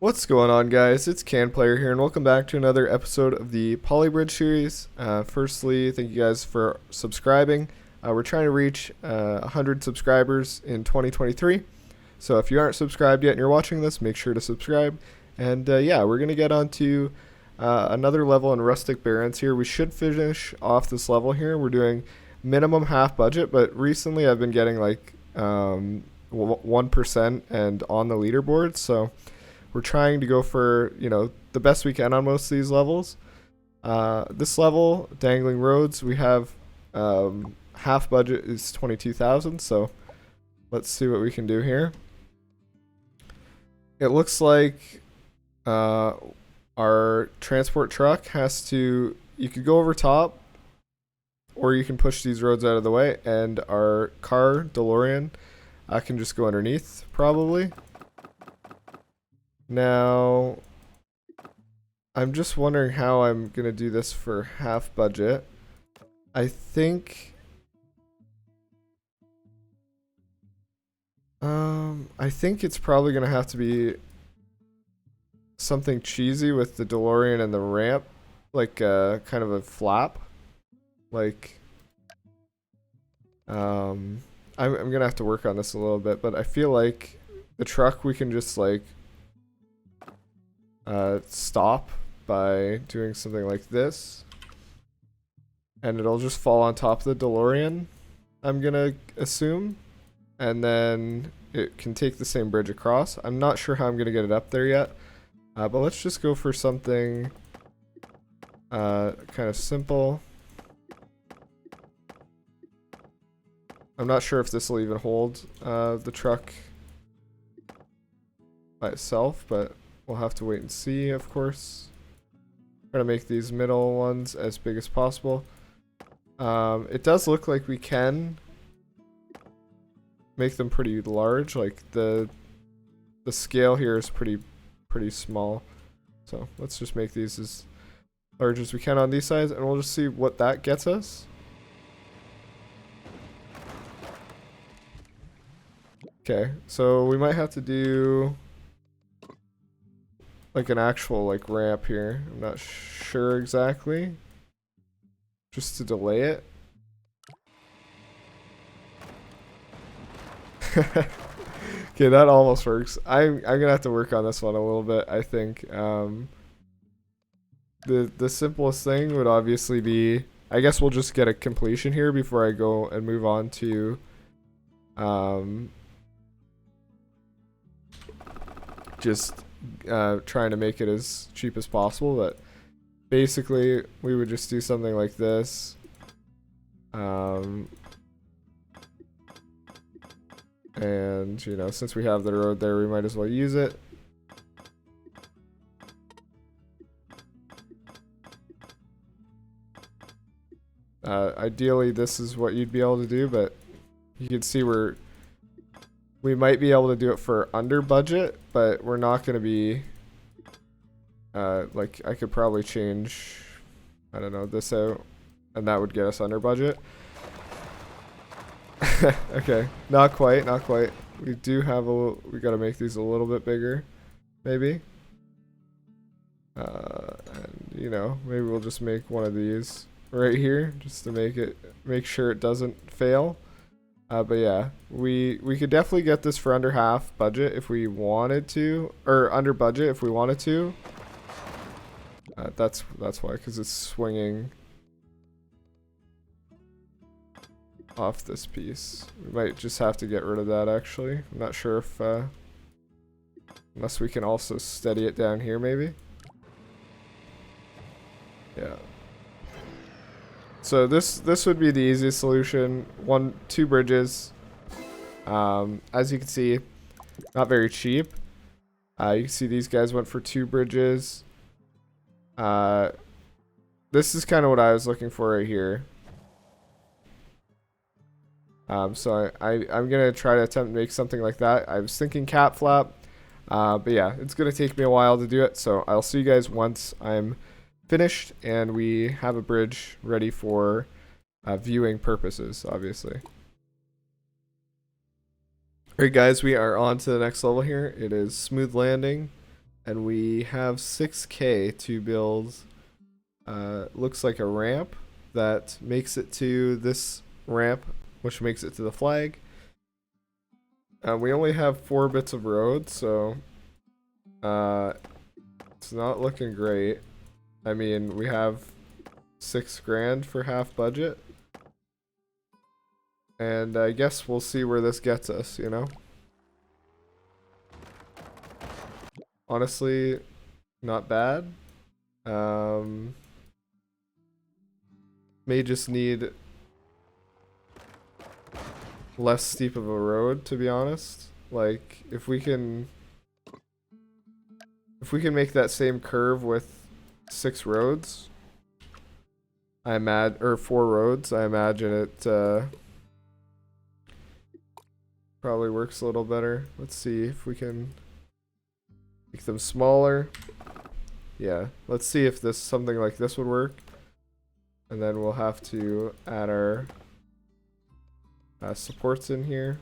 What's going on, guys? It's CanPlayer here, and welcome back to another episode of the Polybridge series. Firstly, thank you guys for subscribing. We're trying to reach 100 subscribers in 2023. So if you aren't subscribed yet and you're watching this, make sure to subscribe. And yeah, we're going to get on to another level in Rustic Barrens here. We should finish off this level here. We're doing minimum half budget, but recently I've been getting like 1% and on the leaderboard, so we're trying to go for, the best we can on most of these levels. This level, Dangling Roads, we have half budget is 22,000, so let's see what we can do here. It looks like our transport truck you could go over top, or you can push these roads out of the way, and our car, DeLorean, can just go underneath, probably. Now, I'm just wondering how I'm going to do this for half budget. I think it's probably going to have to be something cheesy with the DeLorean and the ramp, like kind of a flap. Like I'm going to have to work on this a little bit, but I feel like the truck we can just like stop by doing something like this, and it'll just fall on top of the DeLorean, I'm gonna assume, and then it can take the same bridge across. I'm not sure how I'm gonna get it up there yet, but let's just go for something kind of simple. I'm not sure if this will even hold the truck by itself, but we'll have to wait and see, of course. Try to make these middle ones as big as possible. It does look like we can make them pretty large. Like the scale here is pretty small. So let's just make these as large as we can on these sides, and we'll just see what that gets us. Okay, so we might have to do like an actual like ramp here. I'm not sure exactly. Just to delay it. Okay, that almost works. I'm gonna have to work on this one a little bit, I think. The simplest thing would obviously be, I guess we'll just get a completion here before I go and move on to just trying to make it as cheap as possible. But basically we would just do something like this, and since we have the road there, we might as well use it. Ideally this is what you'd be able to do, but you can see we might be able to do it for under budget, but we're not going to be like, I could probably change, I don't know, this out, and that would get us under budget. Okay, not quite. We do have we got to make these a little bit bigger, maybe. And maybe we'll just make one of these right here just to make sure it doesn't fail. But yeah, we could definitely get this for under half budget if we wanted to, or under budget if we wanted to. That's why, because it's swinging off this piece. We might just have to get rid of that, actually. I'm not sure if unless we can also steady it down here, maybe. Yeah. So this would be the easiest solution. Two bridges. As you can see, not very cheap. You can see these guys went for 2 bridges. This is kind of what I was looking for right here. So I'm gonna try to attempt to make something like that. I was thinking cap flap, but yeah, it's gonna take me a while to do it. So I'll see you guys once I'm finished and we have a bridge ready for viewing purposes, obviously. Alright guys, we are on to the next level here. It is Smooth Landing. And we have 6K to build, looks like a ramp that makes it to this ramp, which makes it to the flag. We only have 4 bits of road, so it's not looking great. I mean, we have 6 grand for half budget. And I guess we'll see where this gets us, you know? Honestly, not bad. May just need less steep of a road, to be honest. Like, if we can make that same curve with 6 roads, or 4 roads, I imagine it probably works a little better. Let's see if we can make them smaller. Yeah, let's see if something like this would work. And then we'll have to add our supports in here.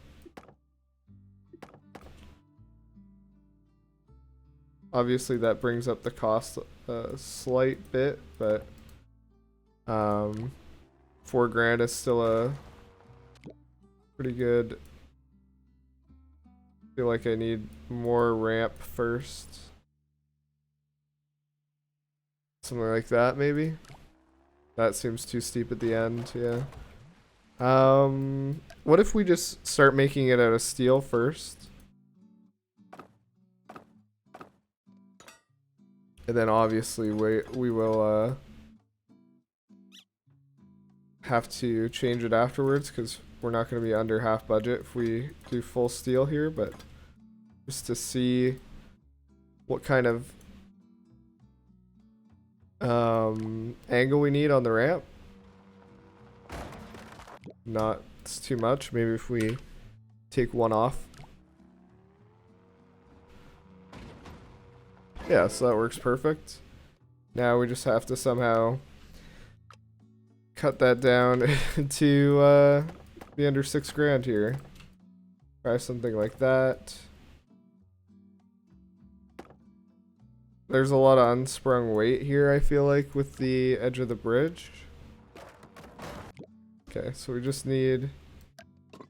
Obviously that brings up the cost a slight bit, but 4 grand is still a pretty good. I feel like I need more ramp first. Something like that, maybe. That seems too steep at the end, yeah. What if we just start making it out of steel first? And then obviously we will have to change it afterwards, because we're not going to be under half budget if we do full steel here, but just to see what kind of angle we need on the ramp. Not too much. Maybe if we take one off. Yeah, so that works perfect. Now we just have to somehow cut that down to be under 6 grand here. Try something like that. There's a lot of unsprung weight here, I feel like, with the edge of the bridge. Okay, so we just need...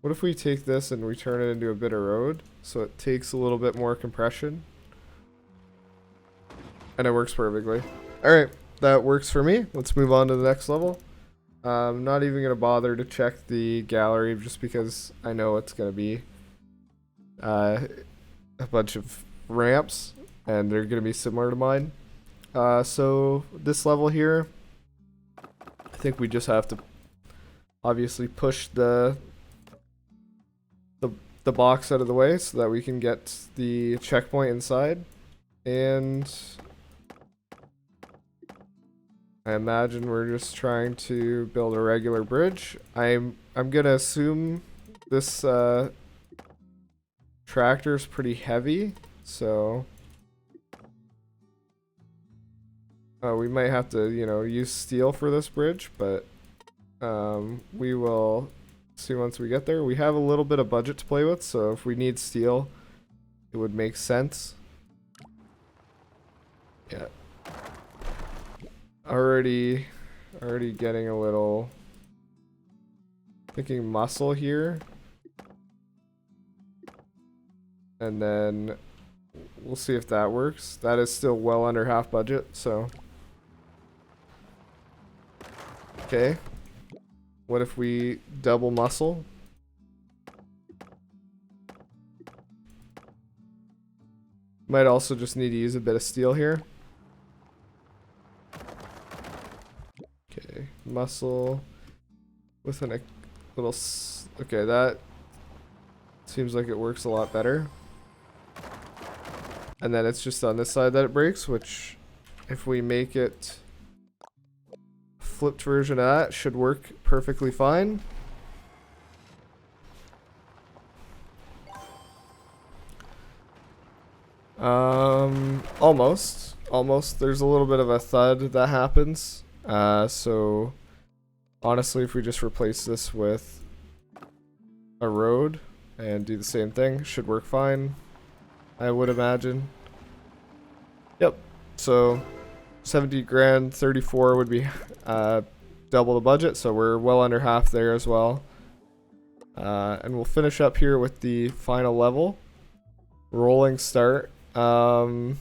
What if we take this and we turn it into a bit of road, so it takes a little bit more compression? And it works perfectly. Alright, that works for me. Let's move on to the next level. I'm not even going to bother to check the gallery, just because I know it's going to be a bunch of ramps, and they're going to be similar to mine. So this level here, I think we just have to obviously push the box out of the way so that we can get the checkpoint inside. And I imagine we're just trying to build a regular bridge. I'm gonna assume this tractor's pretty heavy, so we might have to, you know, use steel for this bridge, but we will see once we get there. We have a little bit of budget to play with, so if we need steel, it would make sense. Yeah. Already getting a little thinking muscle here. And then we'll see if that works. That is still well under half budget, so. Okay. What if we double muscle? Might also just need to use a bit of steel here. Okay, muscle with a little. Okay, that seems like it works a lot better. And then it's just on this side that it breaks, which if we make it flipped version of that, should work perfectly fine. Almost. There's a little bit of a thud that happens. So honestly, if we just replace this with a road and do the same thing, should work fine, I would imagine. Yep. So 70 grand, 34 would be double the budget, so we're well under half there as well. And we'll finish up here with the final level. Rolling start. So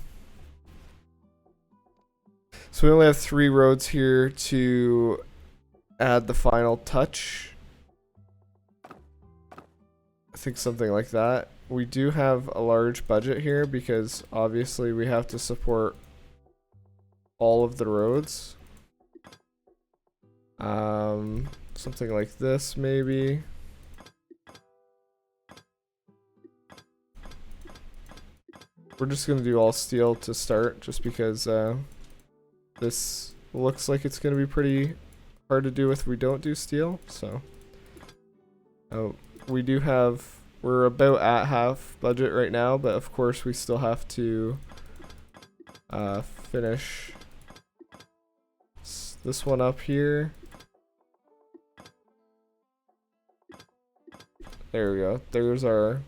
we only have 3 roads here to add the final touch. I think something like that. We do have a large budget here because obviously we have to support all of the roads. Something like this maybe. We're just gonna do all steel to start just because this looks like it's gonna be pretty hard to do if we don't do steel. So we do have, we're about at half budget right now, but of course we still have to finish this one up here. There we go. There's our,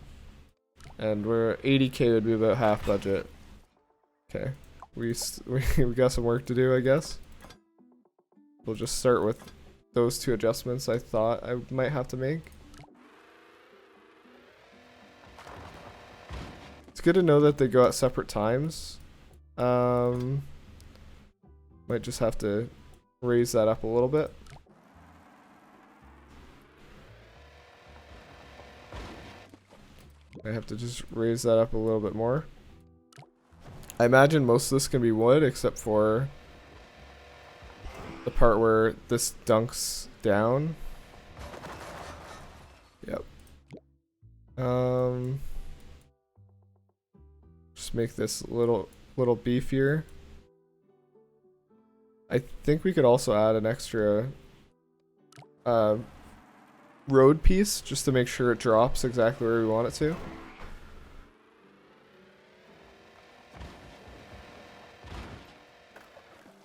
and we're 80k would be about half budget. Okay, we got some work to do, I guess. We'll just start with those 2 adjustments I thought I might have to make. It's good to know that they go at separate times. Might just have to raise that up a little bit. I have to just raise that up a little bit more. I imagine most of this can be wood except for the part where this dunks down. Yep. Just make this a little beefier. I think we could also add an extra road piece just to make sure it drops exactly where we want it to.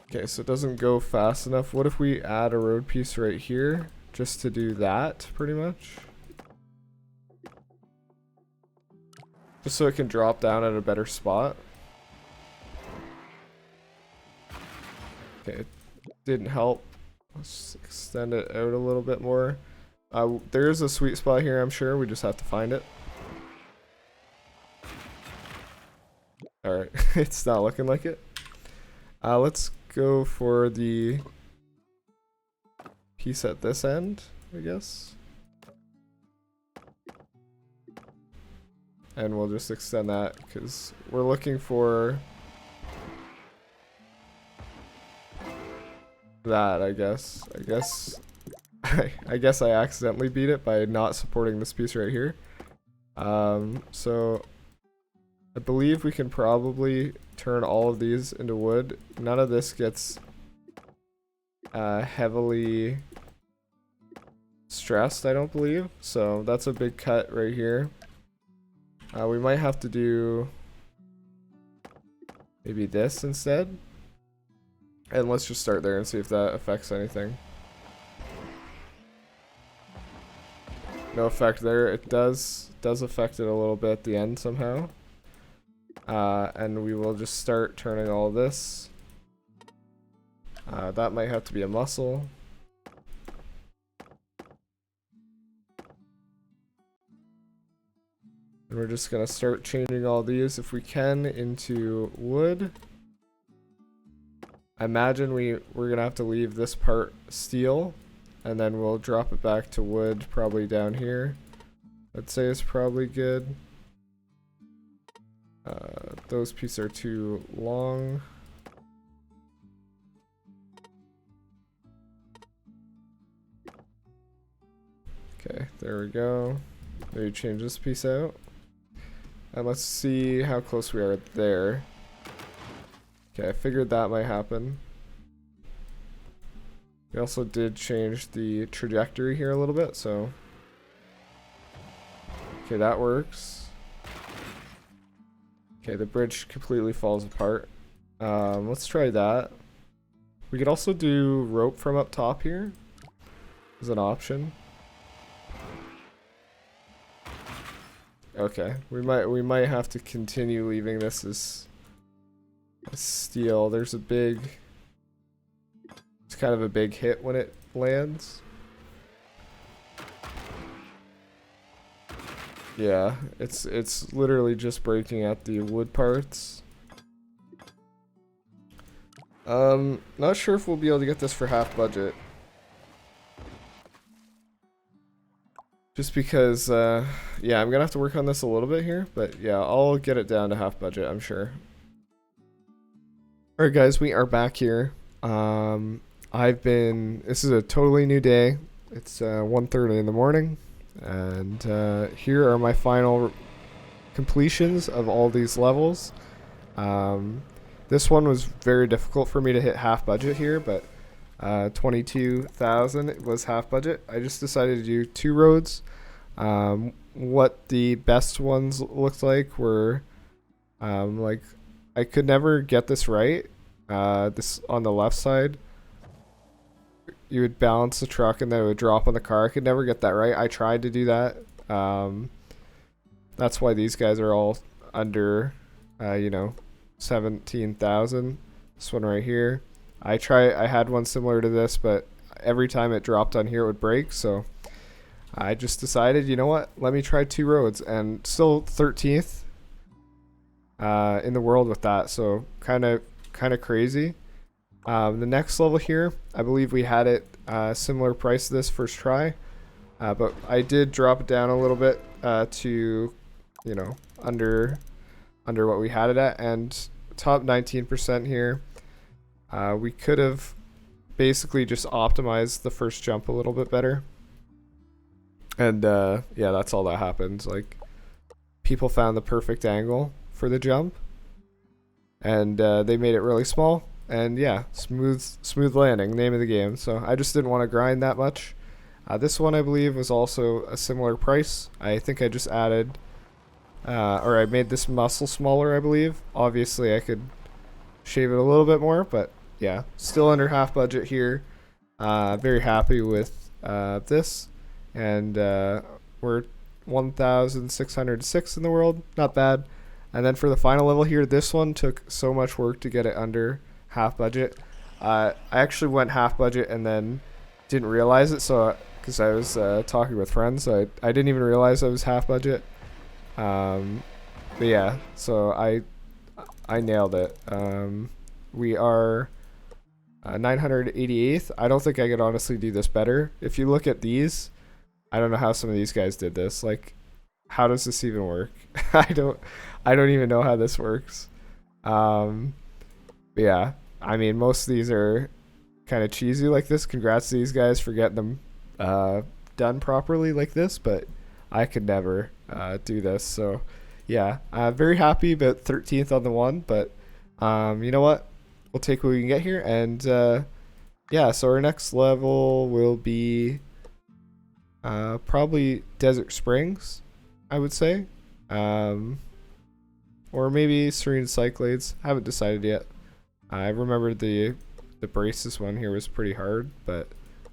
Okay, so it doesn't go fast enough. What if we add a road piece right here just to do that pretty much? Just so it can drop down at a better spot. Okay, it didn't help. Let's extend it out a little bit more. There's a sweet spot here, I'm sure. We just have to find it. Alright, it's not looking like it. Let's go for the piece at this end, I guess. And we'll just extend that because we're looking for that, I guess. I guess I accidentally beat it by not supporting this piece right here. So I believe we can probably turn all of these into wood. None of this gets heavily stressed, I don't believe. So that's a big cut right here. We might have to do maybe this instead. And let's just start there and see if that affects anything. No effect there. It does affect it a little bit at the end somehow. And we will just start turning all this. That might have to be a muscle. And we're just gonna start changing all these if we can into wood. I imagine we're gonna have to leave this part steel, and then we'll drop it back to wood probably down here. I'd say it's probably good. Those pieces are too long. Okay, there we go. Maybe change this piece out. And let's see how close we are there. Okay, I figured that might happen. We also did change the trajectory here a little bit, so. Okay, that works. Okay, the bridge completely falls apart. Let's try that. We could also do rope from up top here as an option. Okay, we might have to continue leaving this as steel. There's a big... It's kind of a big hit when it lands. Yeah, it's literally just breaking at the wood parts. Not sure if we'll be able to get this for half budget. Just because, yeah, I'm gonna have to work on this a little bit here, but yeah, I'll get it down to half budget, I'm sure. Alright guys, we are back here. This is a totally new day. It's 1:30 in the morning, and here are my final completions of all these levels. This one was very difficult for me to hit half budget here, but 22,000 was half budget. I just decided to do 2 roads. What the best ones looked like were like, I could never get this right. This on the left side, you would balance the truck and then it would drop on the car. I could never get that right. I tried to do that. That's why these guys are all under, 17,000. This one right here. I had one similar to this, but every time it dropped on here it would break, so I just decided, you know what, let me try 2 roads, and still 13th in the world with that, so kind of crazy. The next level here, I believe we had it similar price to this first try, but I did drop it down a little bit to, under what we had it at, and top 19% here. We could have basically just optimized the first jump a little bit better. And yeah, that's all that happened. Like, people found the perfect angle for the jump, and they made it really small. And yeah, smooth landing, name of the game. So I just didn't want to grind that much. This one I believe was also a similar price. I think I just added, or I made this muscle smaller, I believe. Obviously I could shave it a little bit more, but yeah, still under half budget here. Very happy with this, and we're 1,606 in the world, not bad. And then for the final level here, this one took so much work to get it under half budget. I actually went half budget and then didn't realize it, so because I was talking with friends, so I didn't even realize I was half budget. But yeah, so I nailed it. We are 988th. I don't think I could honestly do this better. If you look at these, I don't know how some of these guys did this. Like, how does this even work? I don't even know how this works. But yeah, I mean, most of these are kind of cheesy like this. Congrats to these guys for getting them done properly like this, but I could never do this. So yeah, very happy about 13th on the one, but you know what? We'll take what we can get here, and yeah, so our next level will be probably Desert Springs, I would say, or maybe Serene Cyclades. Haven't decided yet. I remember the braces one here was pretty hard, but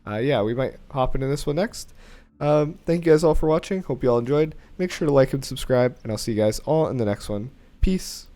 yeah, we might hop into this one next. Thank you guys all for watching. Hope you all enjoyed. Make sure to like and subscribe, and I'll see you guys all in the next one. Peace.